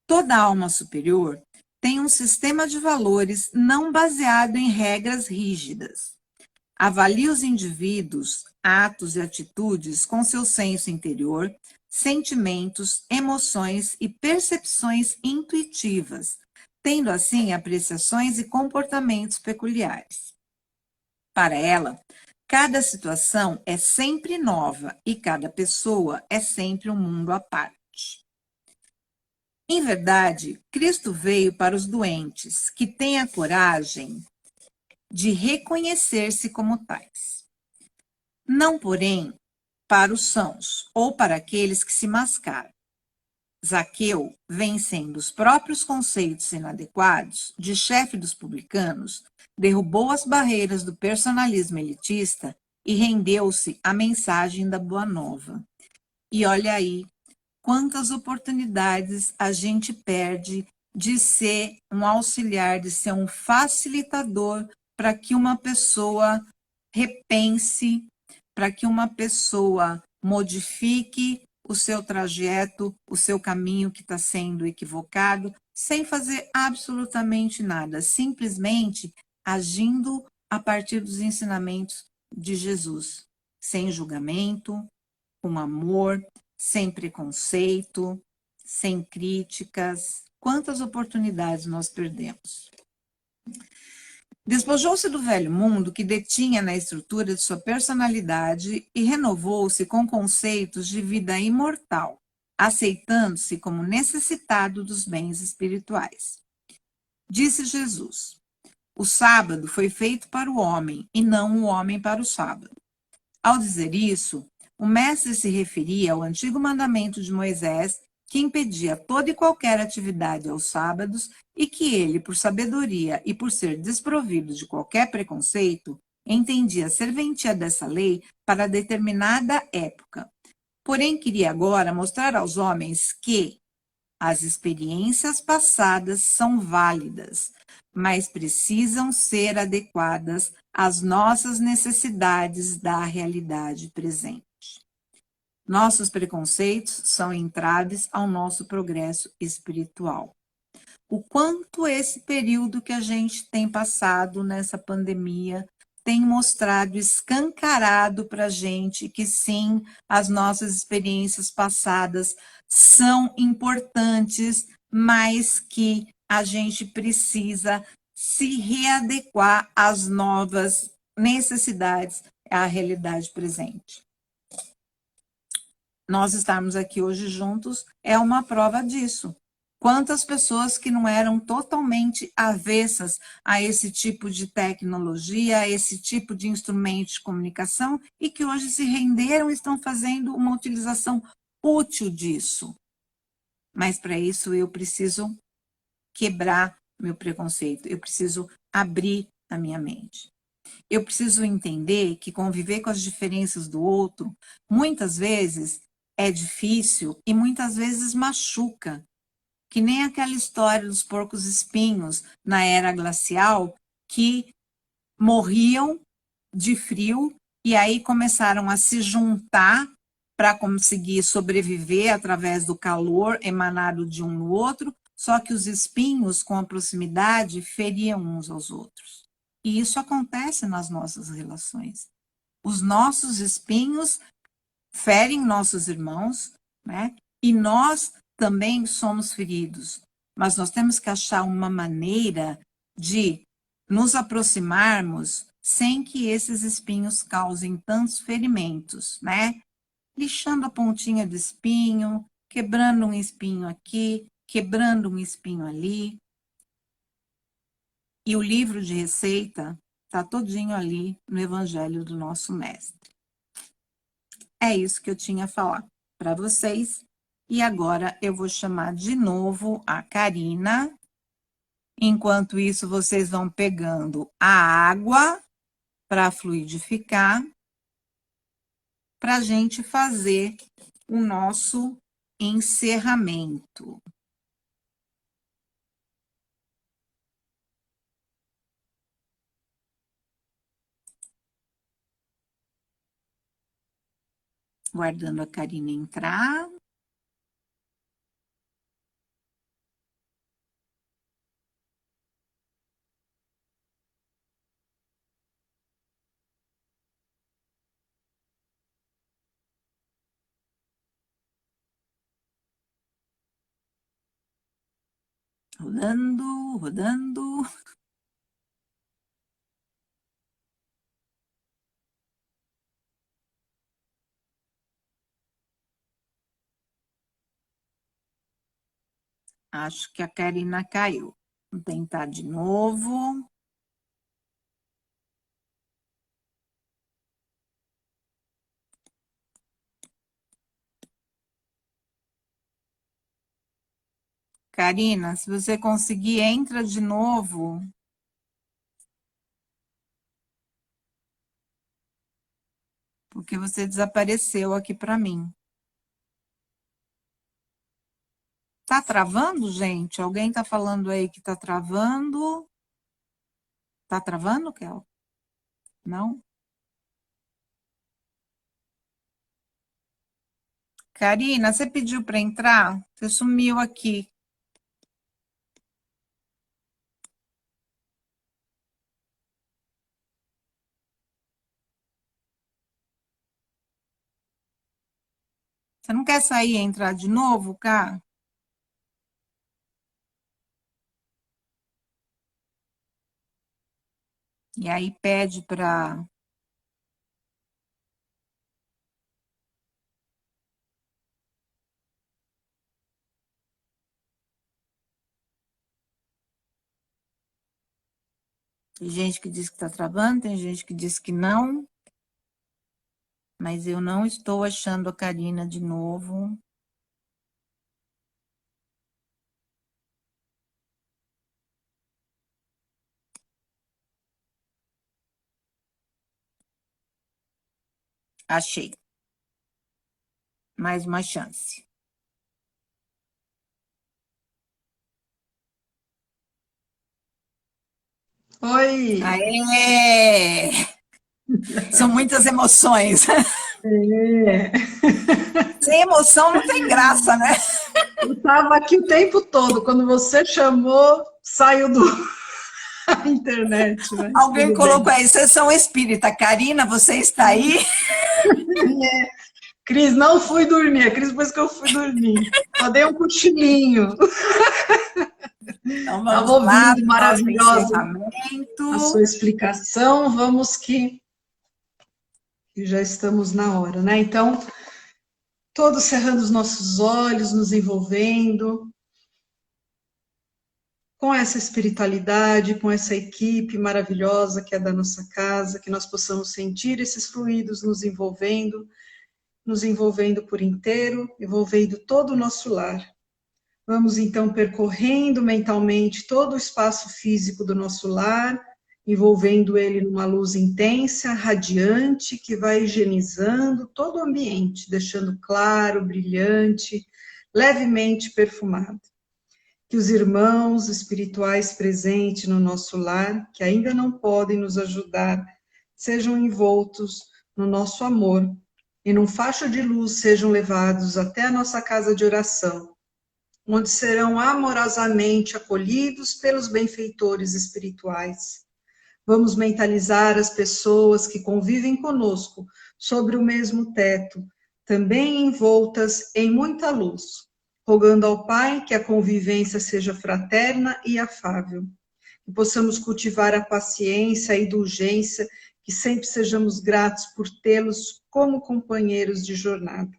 Toda alma superior tem um sistema de valores não baseado em regras rígidas. Avalia os indivíduos, atos e atitudes com seu senso interior, sentimentos, emoções e percepções intuitivas, tendo assim apreciações e comportamentos peculiares. Para ela, cada situação é sempre nova e cada pessoa é sempre um mundo à parte. Em verdade, Cristo veio para os doentes, que têm a coragem de reconhecer-se como tais. Não, porém, para os sãos ou para aqueles que se mascaram. Zaqueu, vencendo os próprios conceitos inadequados de chefe dos publicanos, derrubou as barreiras do personalismo elitista e rendeu-se à mensagem da Boa Nova. E olha aí, quantas oportunidades a gente perde de ser um auxiliar, de ser um facilitador para que uma pessoa repense, para que uma pessoa modifique o seu trajeto, o seu caminho que está sendo equivocado, sem fazer absolutamente nada, simplesmente agindo a partir dos ensinamentos de Jesus, sem julgamento, com amor, sem preconceito, sem críticas. Quantas oportunidades nós perdemos? Despojou-se do velho mundo que detinha na estrutura de sua personalidade e renovou-se com conceitos de vida imortal, aceitando-se como necessitado dos bens espirituais. Disse Jesus: o sábado foi feito para o homem e não o homem para o sábado. Ao dizer isso, o mestre se referia ao antigo mandamento de Moisés, que impedia toda e qualquer atividade aos sábados e que ele, por sabedoria e por ser desprovido de qualquer preconceito, entendia a serventia dessa lei para determinada época. Porém, queria agora mostrar aos homens que as experiências passadas são válidas, mas precisam ser adequadas às nossas necessidades da realidade presente. Nossos preconceitos são entraves ao nosso progresso espiritual. O quanto esse período que a gente tem passado nessa pandemia tem mostrado escancarado para a gente que sim, as nossas experiências passadas são importantes, mas que a gente precisa se readequar às novas necessidades, à realidade presente. Nós estarmos aqui hoje juntos é uma prova disso. Quantas pessoas que não eram totalmente avessas a esse tipo de tecnologia, a esse tipo de instrumento de comunicação e que hoje se renderam e estão fazendo uma utilização útil disso. Mas para isso eu preciso quebrar meu preconceito, eu preciso abrir a minha mente. Eu preciso entender que conviver com as diferenças do outro, muitas vezes é difícil e muitas vezes machuca. Que nem aquela história dos porcos espinhos na era glacial, que morriam de frio e aí começaram a se juntar para conseguir sobreviver através do calor emanado de um no outro, só que os espinhos, com a proximidade, feriam uns aos outros. E isso acontece nas nossas relações. Os nossos espinhos ferem nossos irmãos, né? E nós também somos feridos. Mas nós temos que achar uma maneira de nos aproximarmos sem que esses espinhos causem tantos ferimentos, né? Lixando a pontinha do espinho, quebrando um espinho aqui, quebrando um espinho ali. E o livro de receita está todinho ali no Evangelho do nosso Mestre. É isso que eu tinha a falar para vocês. E agora eu vou chamar de novo a Karina. Enquanto isso, vocês vão pegando a água para fluidificar, para a gente fazer o nosso encerramento. Guardando a Karina entrar. Rodando, rodando. Acho que a Karina caiu. Vou tentar de novo. Karina, se você conseguir, entra de novo. Porque você desapareceu aqui para mim. Tá travando, gente? Alguém tá falando aí que tá travando? Tá travando, Kel? Não? Karina, você pediu para entrar? Você sumiu aqui. Você não quer sair e entrar de novo, Cá? E aí pede para... Tem gente que diz que está travando, tem gente que diz que não. Mas eu não estou achando a Karina de novo. Achei. Mais uma chance. Oi! Aê! São muitas emoções. É. Sem emoção não tem graça, né? Eu estava aqui o tempo todo, quando você chamou, saiu da internet, mas Alguém tudo bem. colocou aí, vocês são espírita. Karina, você está aí? Cris, não fui dormir. A Cris, depois que eu fui dormir. Só dei um cochilinho. Então Estava vamos lá ouvindo, para o nosso maravilhosa a encerramento. sua explicação. Vamos que já estamos na hora, né? Então, todos cerrando os nossos olhos, nos envolvendo com essa espiritualidade, com essa equipe maravilhosa que é da nossa casa, que nós possamos sentir esses fluidos nos envolvendo por inteiro, envolvendo todo o nosso lar. Vamos então percorrendo mentalmente todo o espaço físico do nosso lar, envolvendo ele numa luz intensa, radiante, que vai higienizando todo o ambiente, deixando claro, brilhante, levemente perfumado. Que os irmãos espirituais presentes no nosso lar, que ainda não podem nos ajudar, sejam envoltos no nosso amor e num facho de luz sejam levados até a nossa casa de oração, onde serão amorosamente acolhidos pelos benfeitores espirituais. Vamos mentalizar as pessoas que convivem conosco sobre o mesmo teto, também envoltas em muita luz, rogando ao Pai que a convivência seja fraterna e afável, que possamos cultivar a paciência, a indulgência, que sempre sejamos gratos por tê-los como companheiros de jornada.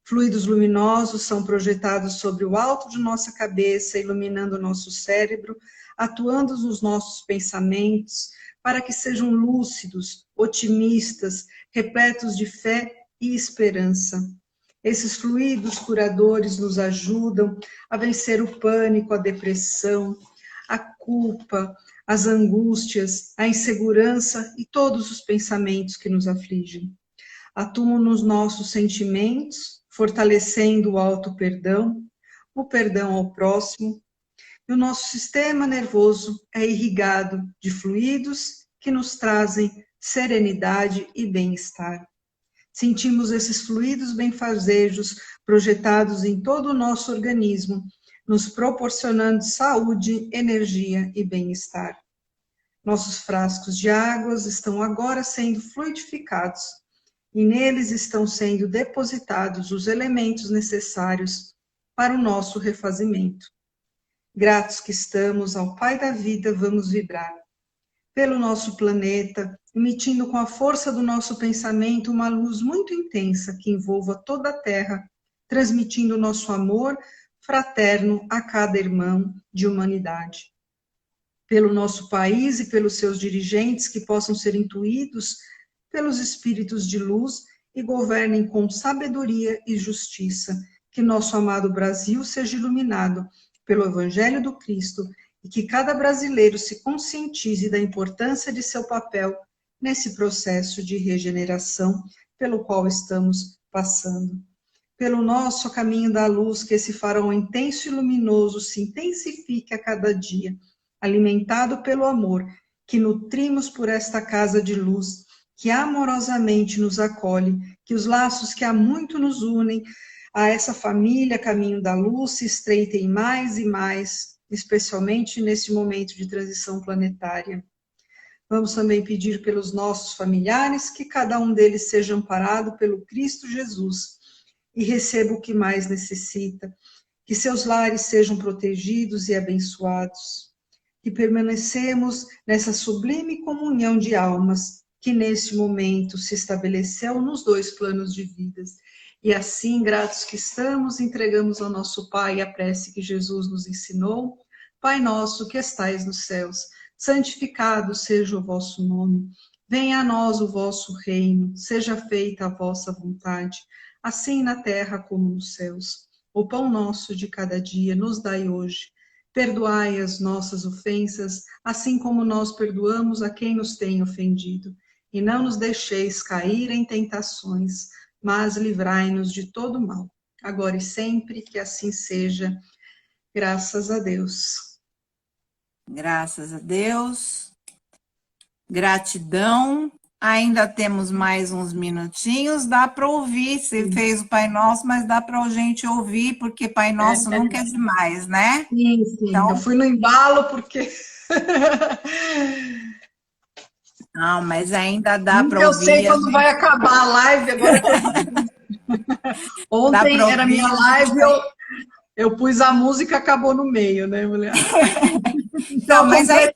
Fluidos luminosos são projetados sobre o alto de nossa cabeça, iluminando o nosso cérebro, atuando nos nossos pensamentos, para que sejam lúcidos, otimistas, repletos de fé e esperança. Esses fluidos curadores nos ajudam a vencer o pânico, a depressão, a culpa, as angústias, a insegurança e todos os pensamentos que nos afligem. Atuam nos nossos sentimentos, fortalecendo o auto-perdão, o perdão ao próximo, e o nosso sistema nervoso é irrigado de fluidos que nos trazem serenidade e bem-estar. Sentimos esses fluidos benfazejos projetados em todo o nosso organismo, nos proporcionando saúde, energia e bem-estar. Nossos frascos de águas estão agora sendo fluidificados e neles estão sendo depositados os elementos necessários para o nosso refazimento. Gratos que estamos ao Pai da vida, vamos vibrar pelo nosso planeta, emitindo com a força do nosso pensamento uma luz muito intensa que envolva toda a Terra, transmitindo o nosso amor fraterno a cada irmão de humanidade. Pelo nosso país e pelos seus dirigentes que possam ser intuídos pelos espíritos de luz e governem com sabedoria e justiça, que nosso amado Brasil seja iluminado pelo Evangelho do Cristo e que cada brasileiro se conscientize da importância de seu papel nesse processo de regeneração pelo qual estamos passando. Pelo nosso caminho da luz, que esse farol intenso e luminoso se intensifique a cada dia, alimentado pelo amor que nutrimos por esta casa de luz, que amorosamente nos acolhe, que os laços que há muito nos unem a essa família Caminho da Luz se estreitem mais e mais, especialmente nesse momento de transição planetária. Vamos também pedir pelos nossos familiares que cada um deles seja amparado pelo Cristo Jesus, e receba o que mais necessita. Que seus lares sejam protegidos e abençoados. Que permanecemos nessa sublime comunhão de almas que neste momento se estabeleceu nos 2 planos de vidas. E assim, gratos que estamos, entregamos ao nosso Pai a prece que Jesus nos ensinou. Pai nosso que estais nos céus, santificado seja o vosso nome. Venha a nós o vosso reino, seja feita a vossa vontade, assim na terra como nos céus. O pão nosso de cada dia nos dai hoje. Perdoai as nossas ofensas, assim como nós perdoamos a quem nos tem ofendido. E não nos deixeis cair em tentações, mas livrai-nos de todo mal. Agora e sempre, que assim seja. Graças a Deus. Graças a Deus. Gratidão. Ainda temos mais uns minutinhos, dá para ouvir. Você fez o Pai Nosso, mas dá para a gente ouvir, porque Pai Nosso nunca é demais, né? Sim, sim. Então, eu fui no embalo porque... Não, mas ainda dá para ouvir. Eu sei quando vai acabar a live, agora. Ontem era minha live, eu pus a música, acabou no meio, né, mulher? Então, mas aí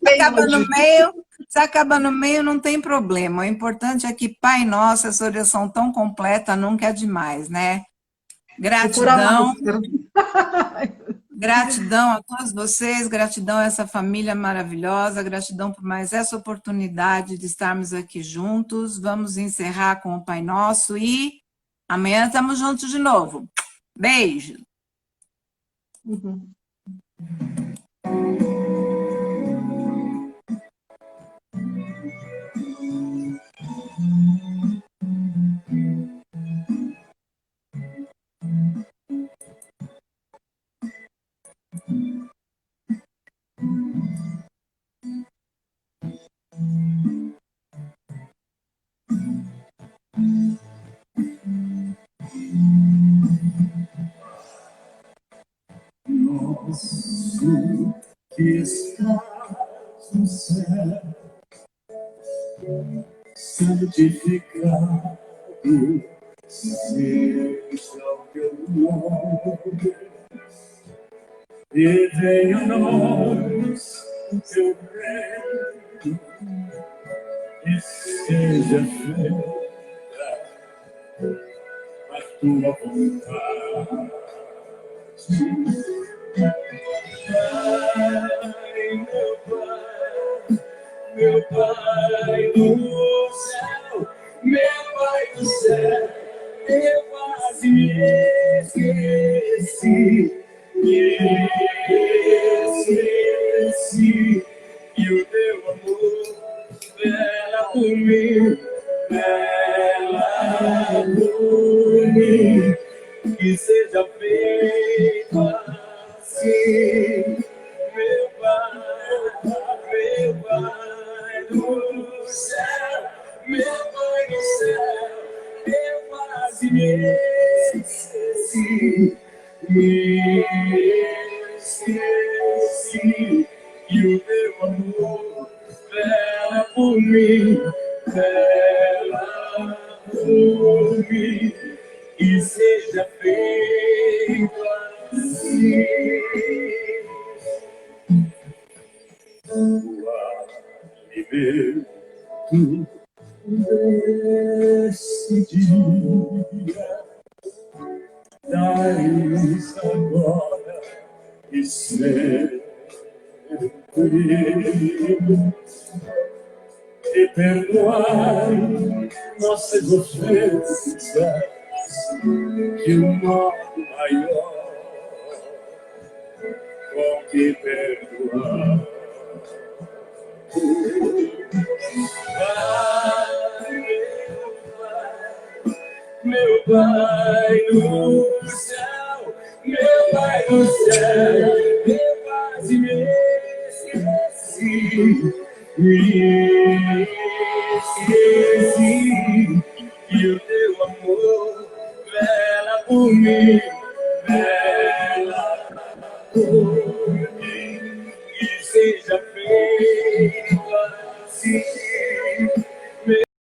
se acaba no meio, não tem problema. O importante é que Pai Nosso, essa oração tão completa, nunca é demais, né? Gratidão. Gratidão a todos vocês, gratidão a essa família maravilhosa, gratidão por mais essa oportunidade de estarmos aqui juntos. Vamos encerrar com o Pai Nosso e amanhã estamos juntos de novo. Beijo. Uhum. Nosso que estás no céu, santificado seja o teu nome, e venha a nós o teu reino, e seja feita a tua vontade. Meu Pai do céu, meu Pai do céu, eu quase me esqueci, e o teu amor vela por mim, que seja feito assim, meu Pai do céu, meu Pai do céu, eu quase me esqueci, e o teu amor vela por mim, e seja feito assim. Liberto desse dia, dai-nos agora e sempre, e perdoai nossas ofensas de um modo maior, com que perdoar. Meu Pai do céu, meu Pai do céu, eu quase me esqueci, e o teu amor